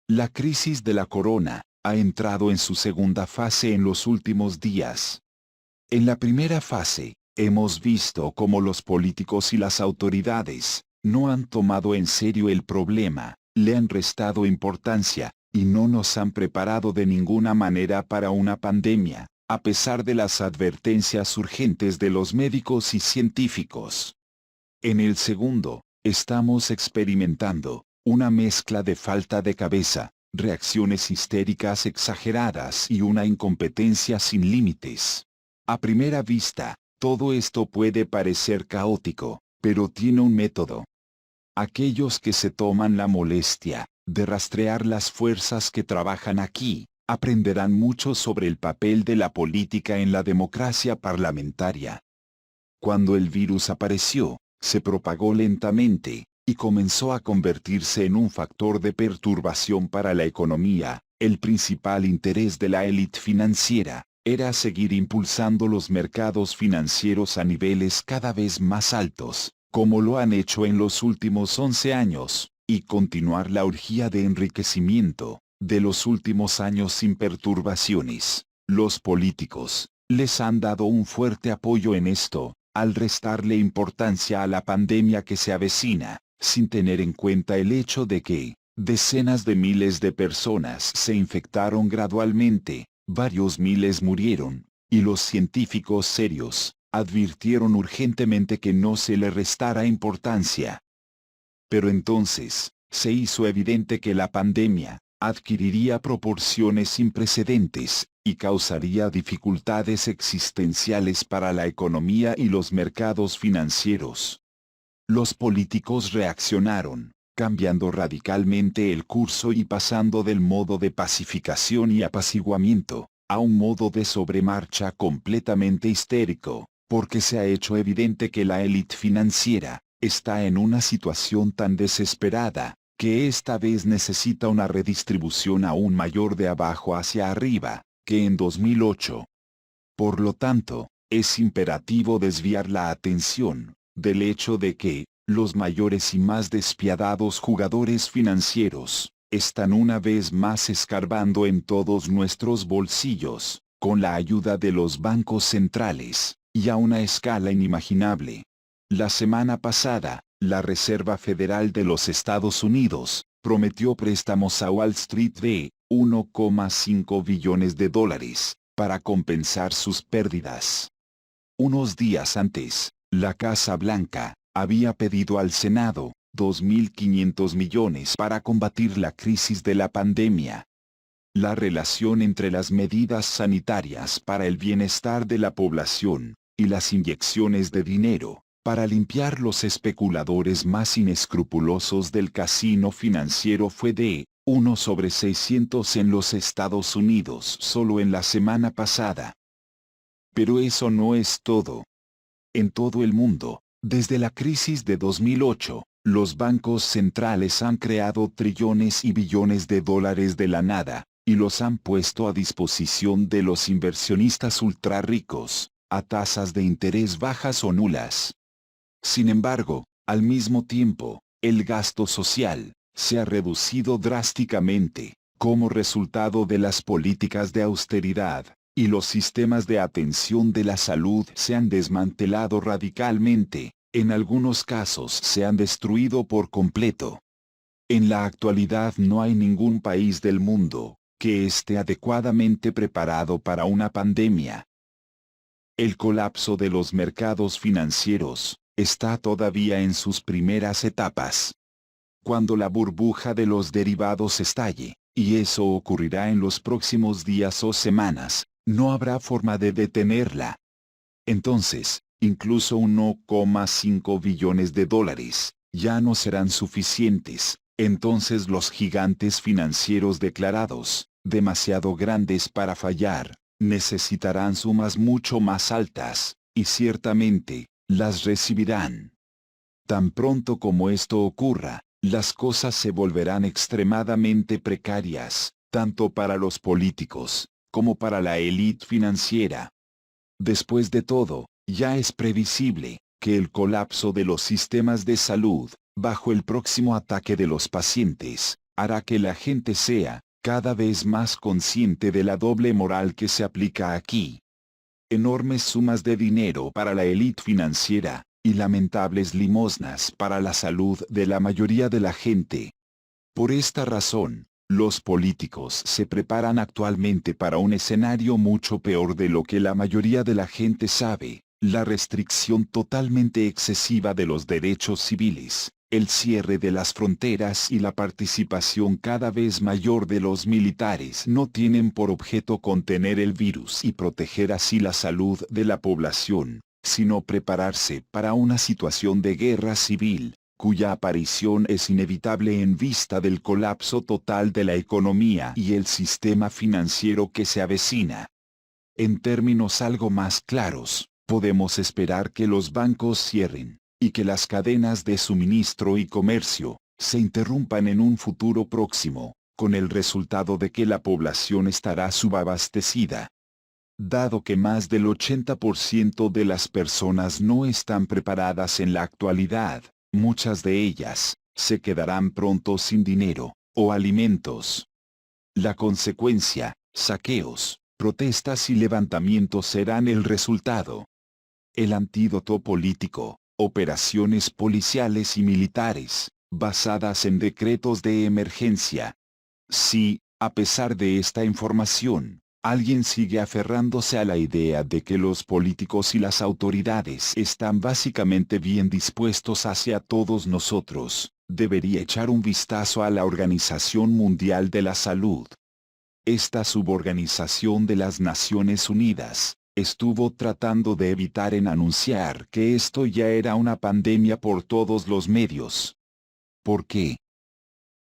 La crisis de la corona ha entrado en su segunda fase en los últimos días. En la primera fase, hemos visto cómo los políticos y las autoridades no han tomado en serio el problema, le han restado importancia, y no nos han preparado de ninguna manera para una pandemia, a pesar de las advertencias urgentes de los médicos y científicos. En el segundo, estamos experimentando una mezcla de falta de cabeza, reacciones histéricas exageradas y una incompetencia sin límites. A primera vista, todo esto puede parecer caótico, pero tiene un método. Aquellos que se toman la molestia de rastrear las fuerzas que trabajan aquí, aprenderán mucho sobre el papel de la política en la democracia parlamentaria. Cuando el virus apareció, se propagó lentamente, y comenzó a convertirse en un factor de perturbación para la economía. El principal interés de la élite financiera era seguir impulsando los mercados financieros a niveles cada vez más altos, como lo han hecho en los últimos 11 años, y continuar la orgía de enriquecimiento de los últimos años sin perturbaciones. Los políticos les han dado un fuerte apoyo en esto, al restarle importancia a la pandemia que se avecina, sin tener en cuenta el hecho de que decenas de miles de personas se infectaron gradualmente, varios miles murieron, y los científicos serios advirtieron urgentemente que no se le restara importancia. Pero entonces, se hizo evidente que la pandemia adquiriría proporciones sin precedentes, y causaría dificultades existenciales para la economía y los mercados financieros. Los políticos reaccionaron, cambiando radicalmente el curso y pasando del modo de pacificación y apaciguamiento, a un modo de sobremarcha completamente histérico, porque se ha hecho evidente que la élite financiera está en una situación tan desesperada, que esta vez necesita una redistribución aún mayor de abajo hacia arriba, que en 2008. Por lo tanto, es imperativo desviar la atención del hecho de que los mayores y más despiadados jugadores financieros están una vez más escarbando en todos nuestros bolsillos, con la ayuda de los bancos centrales, y a una escala inimaginable. La semana pasada, la Reserva Federal de los Estados Unidos prometió préstamos a Wall Street de 1,5 billones de dólares para compensar sus pérdidas. Unos días antes, la Casa Blanca había pedido al Senado 2.500 millones para combatir la crisis de la pandemia. La relación entre las medidas sanitarias para el bienestar de la población y las inyecciones de dinero para limpiar los especuladores más inescrupulosos del casino financiero fue de 1/600 en los Estados Unidos solo en la semana pasada. Pero eso no es todo. En todo el mundo, desde la crisis de 2008, los bancos centrales han creado trillones y billones de dólares de la nada, y los han puesto a disposición de los inversionistas ultrarricos, a tasas de interés bajas o nulas. Sin embargo, al mismo tiempo, el gasto social se ha reducido drásticamente, como resultado de las políticas de austeridad, y los sistemas de atención de la salud se han desmantelado radicalmente, en algunos casos se han destruido por completo. En la actualidad no hay ningún país del mundo que esté adecuadamente preparado para una pandemia. El colapso de los mercados financieros está todavía en sus primeras etapas. Cuando la burbuja de los derivados estalle, y eso ocurrirá en los próximos días o semanas, no habrá forma de detenerla. Entonces, incluso 1,5 billones de dólares ya no serán suficientes. Entonces los gigantes financieros declarados, demasiado grandes para fallar, necesitarán sumas mucho más altas, y ciertamente, las recibirán. Tan pronto como esto ocurra, las cosas se volverán extremadamente precarias, tanto para los políticos, como para la élite financiera. Después de todo, ya es previsible que el colapso de los sistemas de salud, bajo el próximo ataque de los pacientes, hará que la gente sea, cada vez más consciente de la doble moral que se aplica aquí. Enormes sumas de dinero para la élite financiera, y lamentables limosnas para la salud de la mayoría de la gente. Por esta razón, los políticos se preparan actualmente para un escenario mucho peor de lo que la mayoría de la gente sabe: la restricción totalmente excesiva de los derechos civiles, el cierre de las fronteras y la participación cada vez mayor de los militares no tienen por objeto contener el virus y proteger así la salud de la población, sino prepararse para una situación de guerra civil, cuya aparición es inevitable en vista del colapso total de la economía y el sistema financiero que se avecina. En términos algo más claros, podemos esperar que los bancos cierren, y que las cadenas de suministro y comercio se interrumpan en un futuro próximo, con el resultado de que la población estará subabastecida. Dado que más del 80% de las personas no están preparadas en la actualidad, muchas de ellas se quedarán pronto sin dinero o alimentos. La consecuencia: saqueos, protestas y levantamientos serán el resultado. El antídoto político: operaciones policiales y militares, basadas en decretos de emergencia. Si, a pesar de esta información, alguien sigue aferrándose a la idea de que los políticos y las autoridades están básicamente bien dispuestos hacia todos nosotros, debería echar un vistazo a la Organización Mundial de la Salud. Esta suborganización de las Naciones Unidas estuvo tratando de evitar en anunciar que esto ya era una pandemia por todos los medios. ¿Por qué?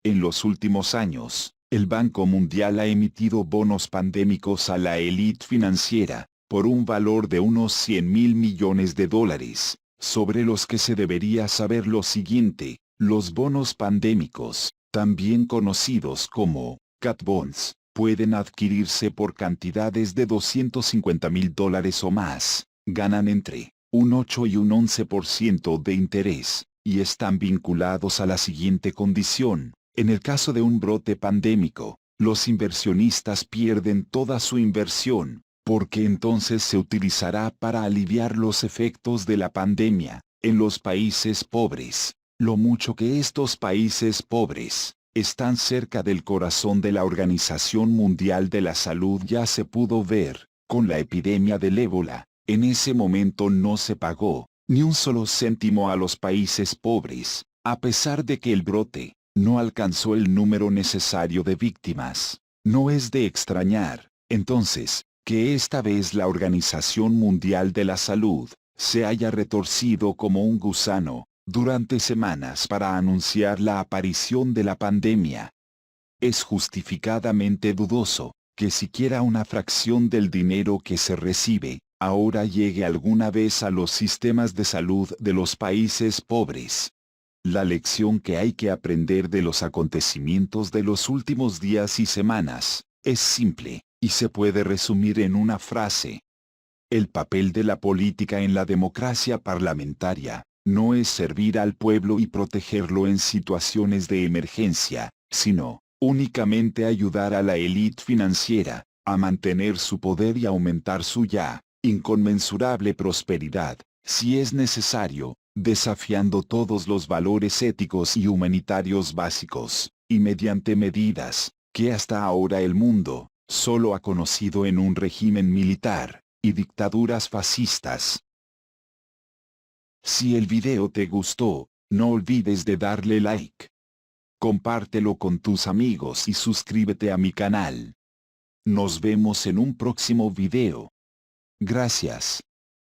En los últimos años, el Banco Mundial ha emitido bonos pandémicos a la élite financiera, por un valor de unos 100.000 millones de dólares, sobre los que se debería saber lo siguiente: los bonos pandémicos, también conocidos como cat bonds, pueden adquirirse por cantidades de $250.000 o más, ganan entre un 8 y un 11% de interés, y están vinculados a la siguiente condición: en el caso de un brote pandémico, los inversionistas pierden toda su inversión, porque entonces se utilizará para aliviar los efectos de la pandemia en los países pobres. Lo mucho que estos países pobres están cerca del corazón de la Organización Mundial de la Salud ya se pudo ver con la epidemia del ébola. En ese momento no se pagó ni un solo céntimo a los países pobres, a pesar de que el brote no alcanzó el número necesario de víctimas. No es de extrañar, entonces, que esta vez la Organización Mundial de la Salud se haya retorcido como un gusano durante semanas para anunciar la aparición de la pandemia. Es justificadamente dudoso que siquiera una fracción del dinero que se recibe ahora llegue alguna vez a los sistemas de salud de los países pobres. La lección que hay que aprender de los acontecimientos de los últimos días y semanas es simple, y se puede resumir en una frase: el papel de la política en la democracia parlamentaria no es servir al pueblo y protegerlo en situaciones de emergencia, sino únicamente ayudar a la élite financiera a mantener su poder y aumentar su ya inconmensurable prosperidad, si es necesario, desafiando todos los valores éticos y humanitarios básicos, y mediante medidas que hasta ahora el mundo solo ha conocido en un régimen militar y dictaduras fascistas. Si el video te gustó, no olvides de darle like. Compártelo con tus amigos y suscríbete a mi canal. Nos vemos en un próximo video. Gracias.